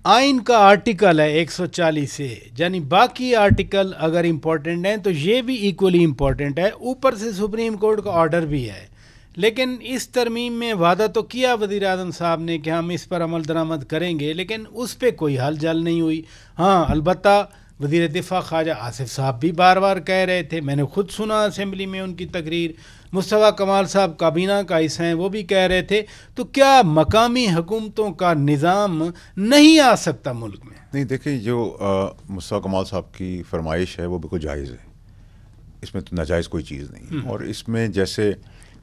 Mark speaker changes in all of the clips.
Speaker 1: आइन का आर्टिकल है 140 से, यानी बाकी आर्टिकल अगर इम्पोर्टेंट हैं तो ये भी इक्वली इम्पोर्टेंट है, ऊपर से सुप्रीम कोर्ट का ऑर्डर भी है। लेकिन इस तरमीम में वादा तो किया वज़ीर आज़म साहब ने कि हम इस पर अमल दरामद करेंगे, लेकिन उस पर कोई हल जल नहीं हुई। हाँ, अलबत्ता वज़ीर दिफा ख्वाजा आसिफ साहब भी बार बार कह रहे थे, मैंने खुद सुना असेंबली में उनकी तकरीर, मुस्तफ़ा कमाल साहब काबीना का हिस्सा हैं, वो भी कह रहे थे। तो क्या मकामी हुकूमतों का निज़ाम नहीं आ सकता मुल्क में?
Speaker 2: नहीं, देखिए, जो मुस्तफ़ा कमाल साहब की फरमाइश है वो बिल्कुल जायज़ है, इसमें तो नाजायज़ कोई चीज़ नहीं है। और इसमें जैसे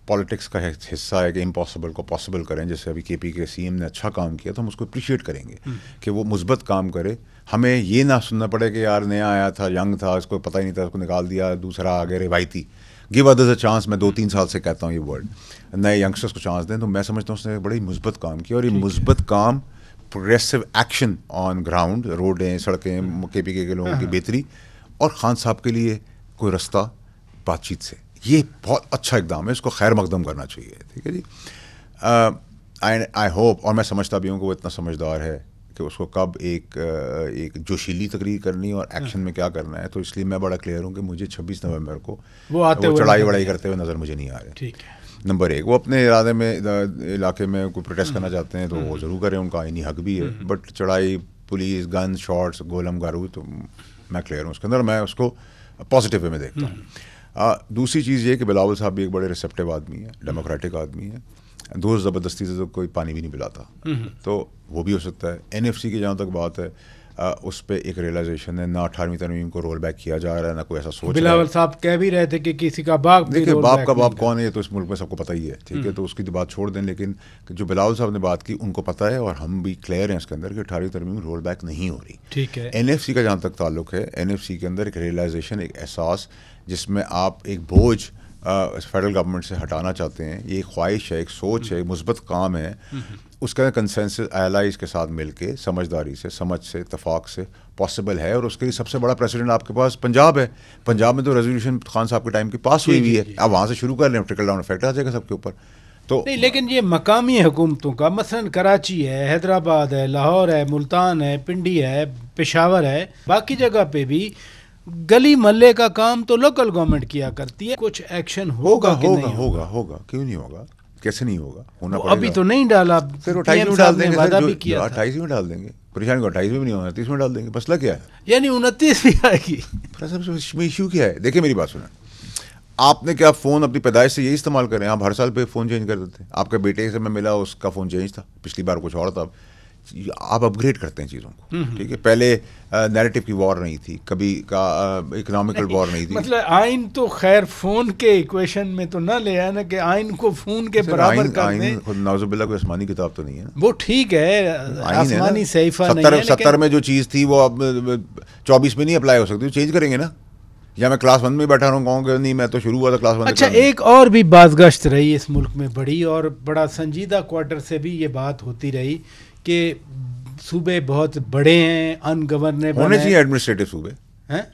Speaker 2: पॉलिटिक्स का हिस्सा है कि इम्पॉसिबल को पॉसिबल करें, जैसे अभी केपी के सीएम ने अच्छा काम किया तो हम उसको अप्रिशिएट करेंगे कि वो मुस्बत काम करे। हमें ये ना सुनना पड़े कि यार नया आया था, यंग था, इसको पता ही नहीं था, उसको निकाल दिया, दूसरा आ गया रिवायती। गिव अदर्स अ चांस, मैं 2-3 साल से कहता हूँ ये वर्ड, नए यंगस्टर्स को चांस दें। तो मैं समझता हूँ उसने बड़ी मुस्बत काम किया, और ये मुस्बत काम, प्रोग्रेसिव एक्शन ऑन ग्राउंड, रोडें, सड़कें, केपी के लोगों की बेहतरी, और खान साहब के लिए कोई रास्ता बातचीत से, ये बहुत अच्छा इकदाम है, इसको खैर मकदम करना चाहिए। ठीक है जी। आई होप, और मैं समझता भी हूँ कि वो इतना समझदार है कि उसको कब एक जोशीली तकरीर करनी और एक्शन में क्या करना है। तो इसलिए मैं बड़ा क्लियर हूँ कि मुझे 26 नवंबर को वो चढ़ाई वढ़ाई करते हुए नज़र मुझे नहीं आ रहे।
Speaker 1: ठीक है।
Speaker 2: नंबर 1, वो अपने इरादे में इलाके में कोई प्रोटेस्ट करना चाहते हैं तो वो ज़रूर करें, उनका आईनी हक भी है। बट चढ़ाई, पुलिस, गन, शॉट्स, गोलम गारूद, तो मैं क्लियर हूँ उसके अंदर, मैं उसको पॉजिटिव वे में देखता हूँ। दूसरी चीज़ ये कि बिलावल साहब भी एक बड़े रिसेप्टिव आदमी है, डेमोक्रेटिक आदमी है, दोस्त ज़बरदस्ती से तो कोई पानी भी नहीं पिलाता, तो वो भी हो सकता है। एनएफसी की जहाँ तक बात है, उस पर एक रियलाइजेशन है, ना 18वीं तरमीम को रोल बैक किया जा रहा है, ना कोई ऐसा सोच।
Speaker 1: बिलावल साहब कह भी रहे थे कि किसी का बाप,
Speaker 2: देखिए बाप का बाप कौन है ये तो इस मुल्क में सबको पता ही है, ठीक है, तो उसकी तो बात छोड़ दें। लेकिन जो बिलावल साहब ने बात की उनको पता है, और हम भी क्लियर हैं इसके अंदर कि 18वीं तरमीम रोल बैक नहीं हो रही।
Speaker 1: ठीक है।
Speaker 2: एनएफसी का जहाँ तक ताल्लुक है, एनएफसी के अंदर एक रियलाइजेशन, एक एहसास, जिसमें आप एक बोझ फेडरल गवर्नमेंट से हटाना चाहते हैं, ये एक ख्वाहिश है, एक सोच है, एक मुस्बत काम है, उसका कंसेंसस एलाइज के साथ मिलके समझदारी से, समझ से, इत्तेफाक से पॉसिबल है। और उसके लिए सबसे बड़ा प्रेसिडेंट आपके पास पंजाब है। पंजाब में तो रेजोल्यूशन खान साहब के टाइम की पास हुई हुई है, आप वहाँ से शुरू कर लें, ट्रिकल डाउन इफेक्ट आ जाएगा सबके ऊपर। तो
Speaker 1: नहीं, लेकिन ये मकामी हुकूमतों का, मसलन कराची है, हैदराबाद है, लाहौर है, मुल्तान है, पिंडी है, पेशावर है, बाकी जगह पे भी गली मोहल्ले का काम तो लोकल गवर्नमेंट किया करती है। कुछ एक्शन होगा कि नहीं होगा?
Speaker 2: होगा, क्यों नहीं होगा, कैसे नहीं होगा, होना
Speaker 1: पड़ेगा। अभी तो नहीं डाला,
Speaker 2: फिर 28 में डाल देंगे, 28 में डाल देंगे, परेशानी को 28 में भी नहीं होगा, 30 में डाल देंगे, मसला क्या है?
Speaker 1: यानी 29 भी आएगी।
Speaker 2: इशू क्या है? देखिए मेरी बात सुना, आपने क्या फ़ोन अपनी पैदाइश से यही इस्तेमाल करें? आप हर साल पे फ़ोन चेंज कर देते हैं। आपके बेटे से मैं मिला, उसका फ़ोन चेंज था, पिछली बार कुछ और था। आप अपग्रेड करते हैं चीज़ों को, ठीक है। पहले नैरेटिव की वॉर नहीं थी, कभी का इकोनॉमिकल वॉर नहीं थी।
Speaker 1: मतलब आइन तो खैर फ़ोन के इक्वेशन में तो ना ले आया ना कि आइन को फ़ोन के बराबर कर दें।
Speaker 2: खुद नाउजुबिल्लाह कोई आसमानी किताब तो नहीं है ना,
Speaker 1: वो ठीक है, आसमानी सहीफा नहीं है।
Speaker 2: 70 में जो चीज़ थी वो अब 24 में नहीं अप्लाई हो सकती, चेंज करेंगे ना। या मैं क्लास 1 में बैठा रहूँ, कहूँगा नहीं मैं तो शुरू हुआ था क्लास 1।
Speaker 1: अच्छा, एक और भी बाज़गश्त रही इस मुल्क में बड़ी, और बड़ा संजीदा क्वार्टर से भी ये बात होती रही कि सूबे बहुत बड़े हैं, अनगवर्नेबल
Speaker 2: होने चाहिए, एडमिनिस्ट्रेटिव सूबे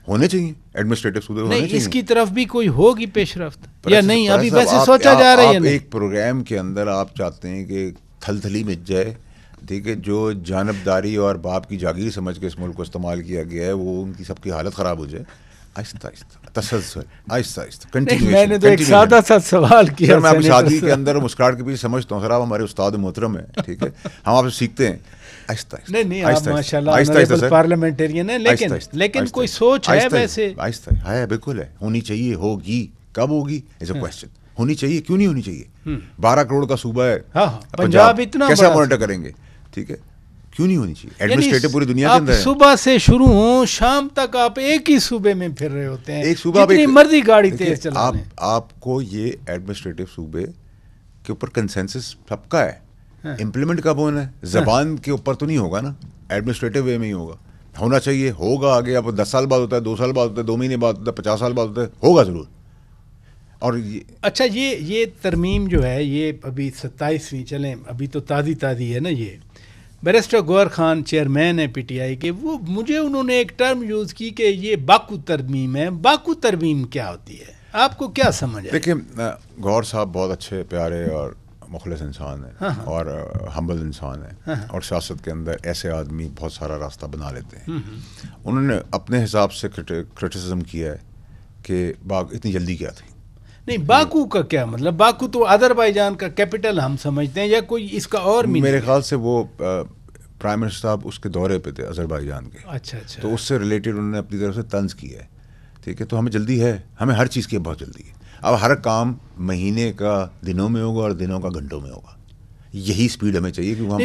Speaker 2: होने चाहिए, एडमिनिस्ट्रेटिव सूबे होने चाहिए।
Speaker 1: इसकी तरफ भी कोई होगी पेशरफ्त या नहीं? अभी वैसे सोचा जा रहा है।
Speaker 2: एक प्रोग्राम के अंदर आप चाहते हैं कि थलथली मिट जाए, ठीक है, जो जानबदारी और बाप की जागीर समझ के इस मुल्क को इस्तेमाल किया गया है, वो उनकी सबकी हालत ख़राब हो जाए। आहिस्ता आहिस्ता, तसलसल, आहिस्ता आहिस्ता, कंटिन्यूएशन।
Speaker 1: मैंने तो एक सादा सा सवाल किया
Speaker 2: सर, मैं आपकी शादी के अंदर मुस्कुराहट के पीछे समझता हूँ सर, आप हमारे उस्ताद मोहतरम हैं, ठीक है, हम आपसे सीखते हैं। आहिस्ता आहिस्ता,
Speaker 1: नहीं आप माशाल्लाह पार्लियामेंटियन है, लेकिन कोई सोच है वैसे?
Speaker 2: आहिस्ता है, बिल्कुल है, होनी चाहिए, होगी, कब होगी इज अ क्वेश्चन। होनी चाहिए, क्यों नहीं होनी चाहिए? 12 करोड़ का सूबा है
Speaker 1: पंजाब, इतना
Speaker 2: कैसे मॉनिटर करेंगे, ठीक है, क्यों नहीं होनी चाहिए? एडमिनिस्ट्रेटिव पूरी दुनिया के अंदर है।
Speaker 1: सुबह से शुरू हो, शाम तक आप एक ही सूबे में फिर रहे होते हैं,
Speaker 2: एक सूबा,
Speaker 1: जितनी मर्जी गाड़ी तेज चलाने।
Speaker 2: आपको ये एडमिनिस्ट्रेटिव सूबे के ऊपर कंसेंसस सबका है, इम्प्लीमेंट कब होना है? जबान के ऊपर तो नहीं होगा ना, एडमिनिस्ट्रेटिव वे में ही होगा, होना चाहिए, होगा। आगे आप 10 साल बाद होता है, 2 साल बाद होता है, 2 महीने बाद होता है, 50 साल बाद होता है, होगा ज़रूर। और
Speaker 1: अच्छा, ये तरमीम जो है, ये अभी 27वीं चलें, अभी तो ताज़ी है ना। ये बैरिस्टर गौहर खान चेयरमैन है पीटीआई के, वो मुझे उन्होंने एक टर्म यूज़ की कि ये बाकू तरमीम है। बाकू तरमीम क्या होती है, आपको क्या समझ है?
Speaker 2: देखिए, गौहर साहब बहुत अच्छे, प्यारे और मुखलिस इंसान है
Speaker 1: हाँ, हाँ।
Speaker 2: और हम्बल इंसान है,
Speaker 1: हाँ, हाँ।
Speaker 2: और सियासत के अंदर ऐसे आदमी बहुत सारा रास्ता बना लेते हैं। उन्होंने अपने हिसाब से क्रिटिसिज्म किया है कि इतनी जल्दी क्या थी।
Speaker 1: नहीं, बाकू का क्या मतलब? बाकू तो अजरबैजान का कैपिटल हम समझते हैं, या कोई इसका और मीनिंग
Speaker 2: मेरे
Speaker 1: है?
Speaker 2: ख्याल से वो प्राइम मिनिस्टर साहब उसके दौरे पे थे अजरबैजान के,
Speaker 1: अच्छा अच्छा।
Speaker 2: तो उससे रिलेटेड उन्होंने अपनी तरफ से तंज किया है। ठीक है, तो हमें जल्दी है, हमें हर चीज़ की बहुत जल्दी है। अब हर काम महीने का दिनों में होगा और दिनों का घंटों में होगा, यही स्पीड हमें चाहिए, क्योंकि हम